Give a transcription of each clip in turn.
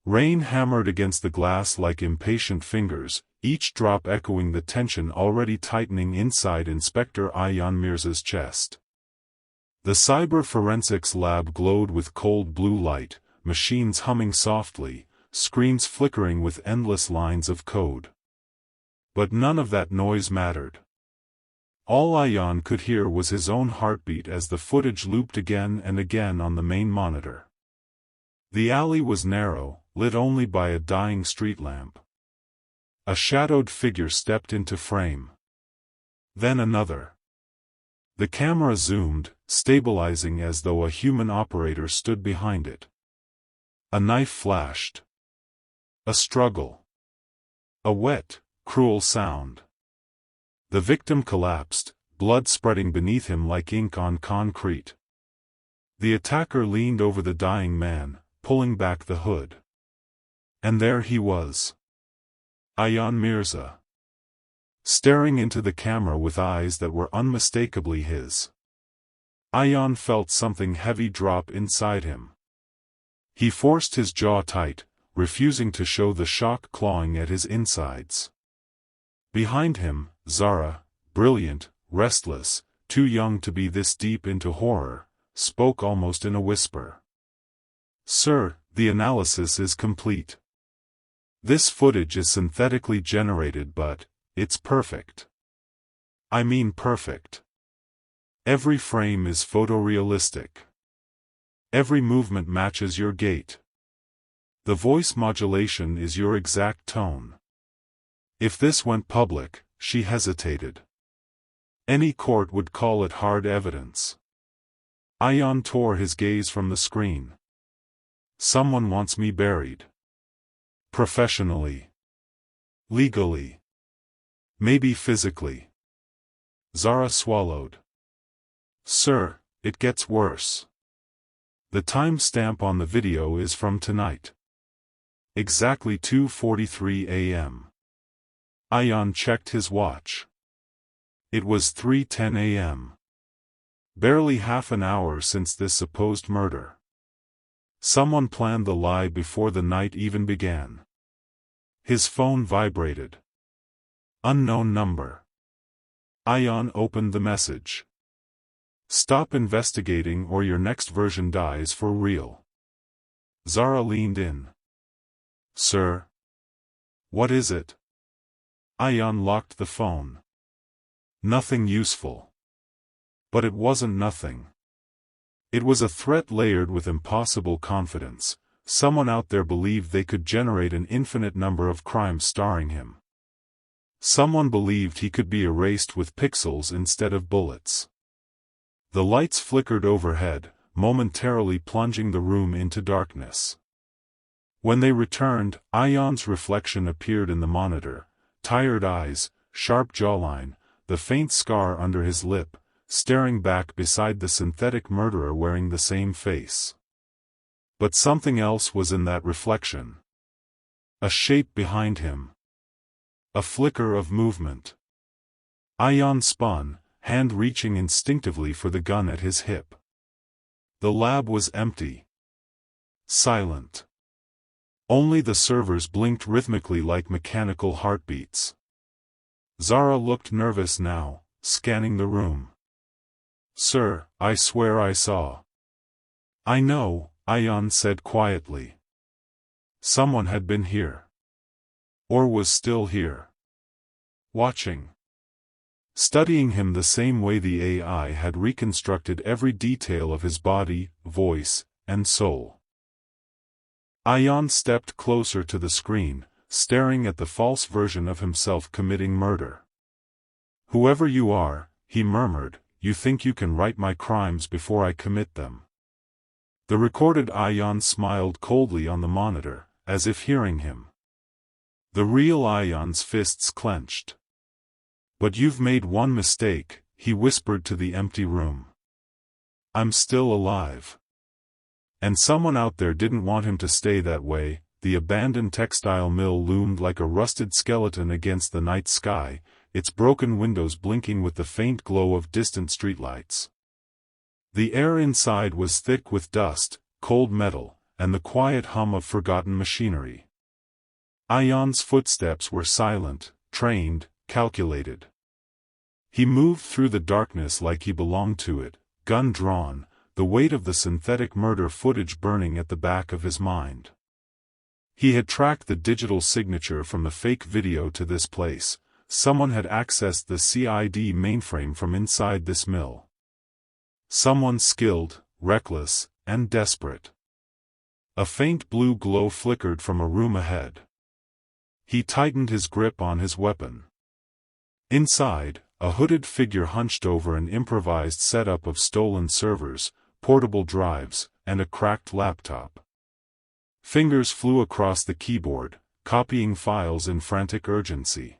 Rain hammered against the glass like impatient fingers, each drop echoing the tension already tightening inside Inspector Ayan Mirza's chest. The cyber forensics lab glowed with cold blue light, machines humming softly, screens flickering with endless lines of code. But none of that noise mattered. All Ayan could hear was his own heartbeat as the footage looped again and again on the main monitor. The alley was narrow, lit only by a dying street lamp. A shadowed figure stepped into frame. Then another. The camera zoomed, stabilizing as though a human operator stood behind it. A knife flashed. A struggle. A wet, cruel sound. The victim collapsed, blood spreading beneath him like ink on concrete. The attacker leaned over the dying man, pulling back the hood. And there he was. Ayan Mirza. Staring into the camera with eyes that were unmistakably his. Ayan felt something heavy drop inside him. He forced his jaw tight, refusing to show the shock clawing at his insides. Behind him, Zara, brilliant, restless, too young to be this deep into horror, spoke almost in a whisper. "Sir, the analysis is complete. This footage is synthetically generated but, it's perfect. I mean perfect. Every frame is photorealistic. Every movement matches your gait. The voice modulation is your exact tone. If this went public," she hesitated. "Any court would call it hard evidence." Ayan tore his gaze from the screen. "Someone wants me buried. Professionally. Legally. Maybe physically." Zara swallowed. "Sir, it gets worse. The time stamp on the video is from tonight. Exactly 2:43 a.m. Ayan checked his watch. It was 3:10 a.m. Barely half an hour since this supposed murder. Someone planned the lie before the night even began. His phone vibrated. Unknown number. Ayan opened the message. "Stop investigating or your next version dies for real." Zara leaned in. "Sir? What is it?" Ayan locked the phone. "Nothing useful." But it wasn't nothing. It was a threat layered with impossible confidence. Someone out there believed they could generate an infinite number of crimes starring him. Someone believed he could be erased with pixels instead of bullets. The lights flickered overhead, momentarily plunging the room into darkness. When they returned, Ayan's reflection appeared in the monitor, tired eyes, sharp jawline, the faint scar under his lip, staring back beside the synthetic murderer wearing the same face. But something else was in that reflection. A shape behind him. A flicker of movement. Ayan spun, hand reaching instinctively for the gun at his hip. The lab was empty. Silent. Only the servers blinked rhythmically like mechanical heartbeats. Zara looked nervous now, scanning the room. "Sir, I swear I saw." "I know," Ayan said quietly. Someone had been here. Or was still here. Watching. Studying him the same way the AI had reconstructed every detail of his body, voice, and soul. Ayan stepped closer to the screen, staring at the false version of himself committing murder. "Whoever you are," he murmured, "you think you can write my crimes before I commit them." The recorded Ayan smiled coldly on the monitor, as if hearing him. The real Ayan's fists clenched. "But you've made one mistake," he whispered to the empty room. "I'm still alive. And someone out there didn't want him to stay that way." The abandoned textile mill loomed like a rusted skeleton against the night sky, its broken windows blinking with the faint glow of distant streetlights. The air inside was thick with dust, cold metal, and the quiet hum of forgotten machinery. Ayan's footsteps were silent, trained, calculated. He moved through the darkness like he belonged to it, gun drawn, the weight of the synthetic murder footage burning at the back of his mind. He had tracked the digital signature from the fake video to this place. Someone had accessed the CID mainframe from inside this mill. Someone skilled, reckless, and desperate. A faint blue glow flickered from a room ahead. He tightened his grip on his weapon. Inside, a hooded figure hunched over an improvised setup of stolen servers, portable drives, and a cracked laptop. Fingers flew across the keyboard, copying files in frantic urgency.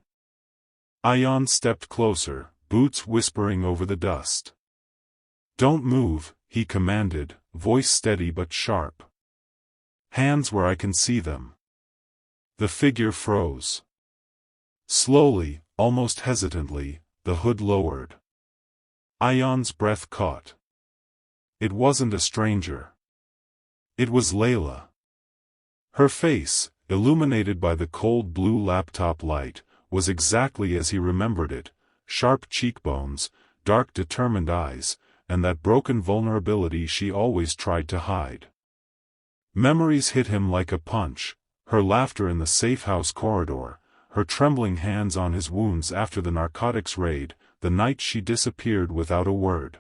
Ayan stepped closer, boots whispering over the dust. "Don't move," he commanded, voice steady but sharp. "Hands where I can see them." The figure froze. Slowly, almost hesitantly, the hood lowered. Ayan's breath caught. It wasn't a stranger. It was Layla. Her face, illuminated by the cold blue laptop light, was exactly as he remembered it: sharp cheekbones, dark determined eyes, and that broken vulnerability she always tried to hide. Memories hit him like a punch: her laughter in the safe house corridor, her trembling hands on his wounds after the narcotics raid, the night she disappeared without a word.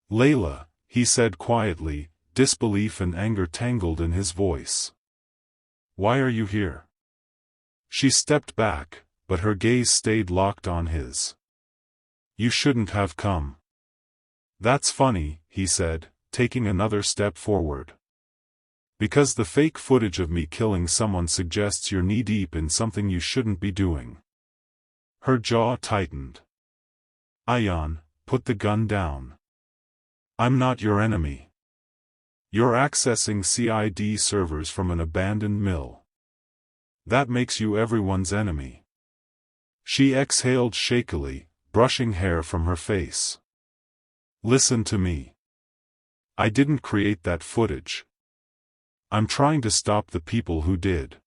"Layla," he said quietly, disbelief and anger tangled in his voice. "Why are you here?" She stepped back, but her gaze stayed locked on his. "You shouldn't have come." "That's funny," he said, taking another step forward. "Because the fake footage of me killing someone suggests you're knee-deep in something you shouldn't be doing." Her jaw tightened. "Ayan, put the gun down. I'm not your enemy. You're accessing CID servers from an abandoned mill. That makes you everyone's enemy." She exhaled shakily, brushing hair from her face. "Listen to me. I didn't create that footage. I'm trying to stop the people who did."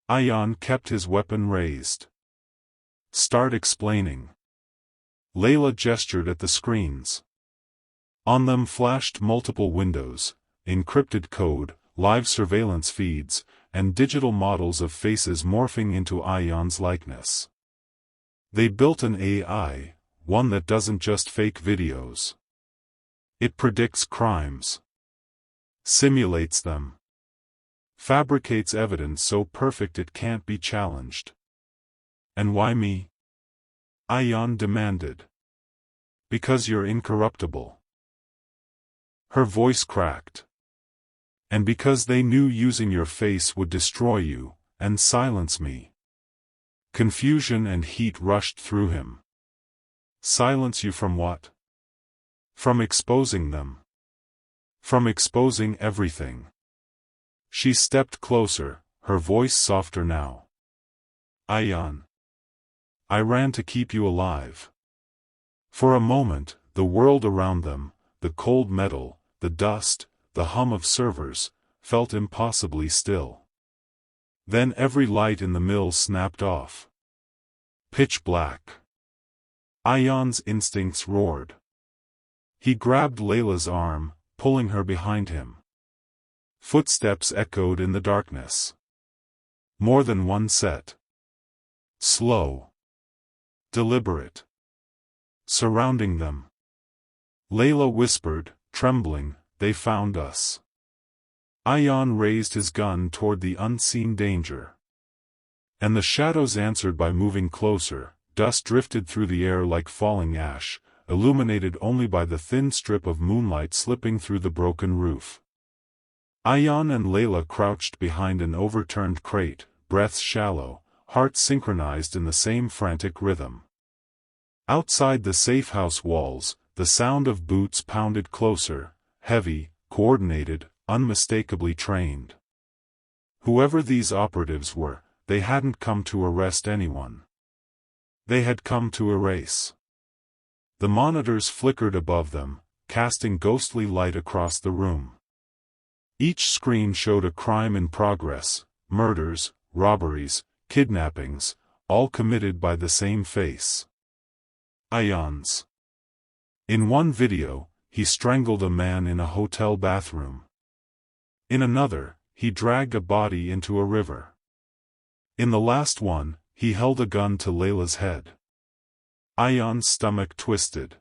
Ayan kept his weapon raised. "Start explaining." Layla gestured at the screens. On them flashed multiple windows, encrypted code, live surveillance feeds, and digital models of faces morphing into Ayan's likeness. They built an AI, one that doesn't just fake videos. It predicts crimes. Simulates them. Fabricates evidence so perfect it can't be challenged. "And why me?" Ayan demanded. "Because you're incorruptible." Her voice cracked. "And because they knew using your face would destroy you, and silence me." Confusion and heat rushed through him. "Silence you from what?" "From exposing them. From exposing everything." She stepped closer, her voice softer now. "Ayan. I ran to keep you alive." For a moment, the world around them, the cold metal, the dust, the hum of servers, felt impossibly still. Then every light in the mill snapped off. Pitch black. Ayan's instincts roared. He grabbed Layla's arm, pulling her behind him. Footsteps echoed in the darkness. More than one set. Slow. Deliberate. Surrounding them. Layla whispered, trembling, "They found us." Ayan raised his gun toward the unseen danger. And the shadows answered by moving closer. Dust drifted through the air like falling ash, illuminated only by the thin strip of moonlight slipping through the broken roof. Ayan and Layla crouched behind an overturned crate, breaths shallow, hearts synchronized in the same frantic rhythm. Outside the safe house walls, the sound of boots pounded closer, heavy, coordinated, unmistakably trained. Whoever these operatives were, they hadn't come to arrest anyone. They had come to erase. The monitors flickered above them, casting ghostly light across the room. Each screen showed a crime in progress: murders, robberies, kidnappings, all committed by the same face. Ayans. In one video, he strangled a man in a hotel bathroom. In another, he dragged a body into a river. In the last one, he held a gun to Layla's head. Ayan's stomach twisted.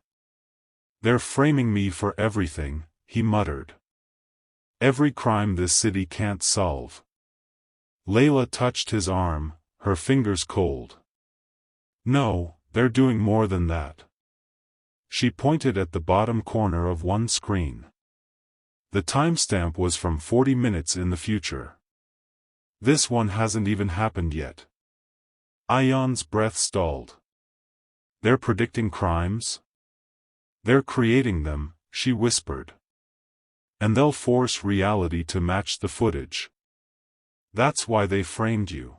"They're framing me for everything," he muttered. "Every crime this city can't solve." Layla touched his arm, her fingers cold. "No, they're doing more than that." She pointed at the bottom corner of one screen. The timestamp was from 40 minutes in the future. "This one hasn't even happened yet." Ayan's breath stalled. "They're predicting crimes?" "They're creating them," she whispered. "And they'll force reality to match the footage. That's why they framed you.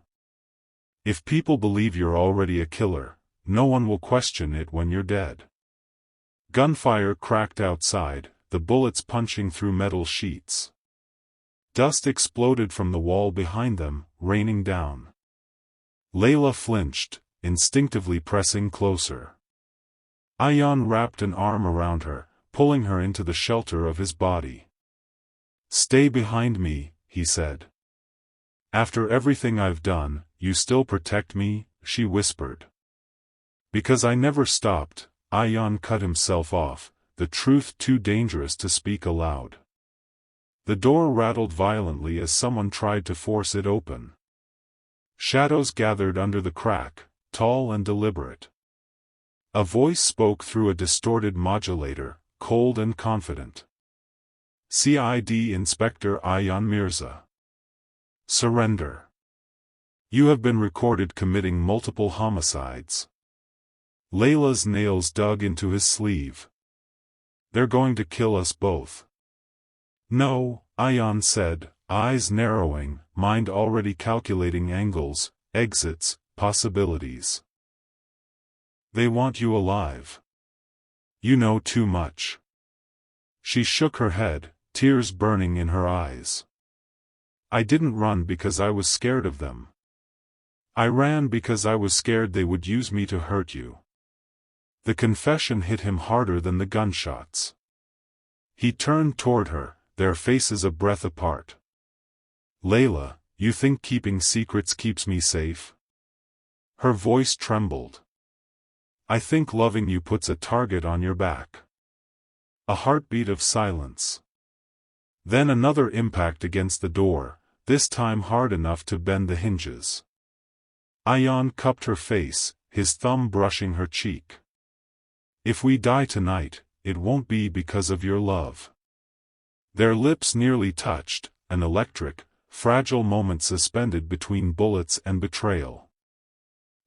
If people believe you're already a killer, no one will question it when you're dead." Gunfire cracked outside, the bullets punching through metal sheets. Dust exploded from the wall behind them, raining down. Layla flinched, instinctively pressing closer. Ayan wrapped an arm around her, pulling her into the shelter of his body. "Stay behind me," he said. "After everything I've done, you still protect me," she whispered. "Because I never stopped." Ayan cut himself off, the truth too dangerous to speak aloud. The door rattled violently as someone tried to force it open. Shadows gathered under the crack, tall and deliberate. A voice spoke through a distorted modulator, cold and confident. "CID Inspector Ayan Mirza. Surrender. You have been recorded committing multiple homicides." Layla's nails dug into his sleeve. "They're going to kill us both." "No," Ayan said, eyes narrowing, mind already calculating angles, exits, possibilities. "They want you alive. You know too much." She shook her head, tears burning in her eyes. "I didn't run because I was scared of them. I ran because I was scared they would use me to hurt you." The confession hit him harder than the gunshots. He turned toward her, their faces a breath apart. "Layla, you think keeping secrets keeps me safe?" Her voice trembled. "I think loving you puts a target on your back." A heartbeat of silence. Then another impact against the door, this time hard enough to bend the hinges. Ayan cupped her face, his thumb brushing her cheek. "If we die tonight, it won't be because of your love." Their lips nearly touched, an electric, fragile moment suspended between bullets and betrayal.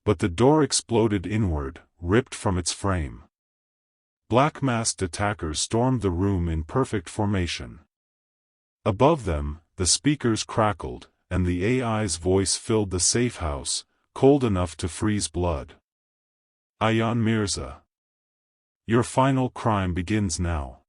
But the door exploded inward, ripped from its frame. Black-masked attackers stormed the room in perfect formation. Above them, the speakers crackled, and the AI's voice filled the safe house, cold enough to freeze blood. "Ayan Mirza. Your final crime begins now."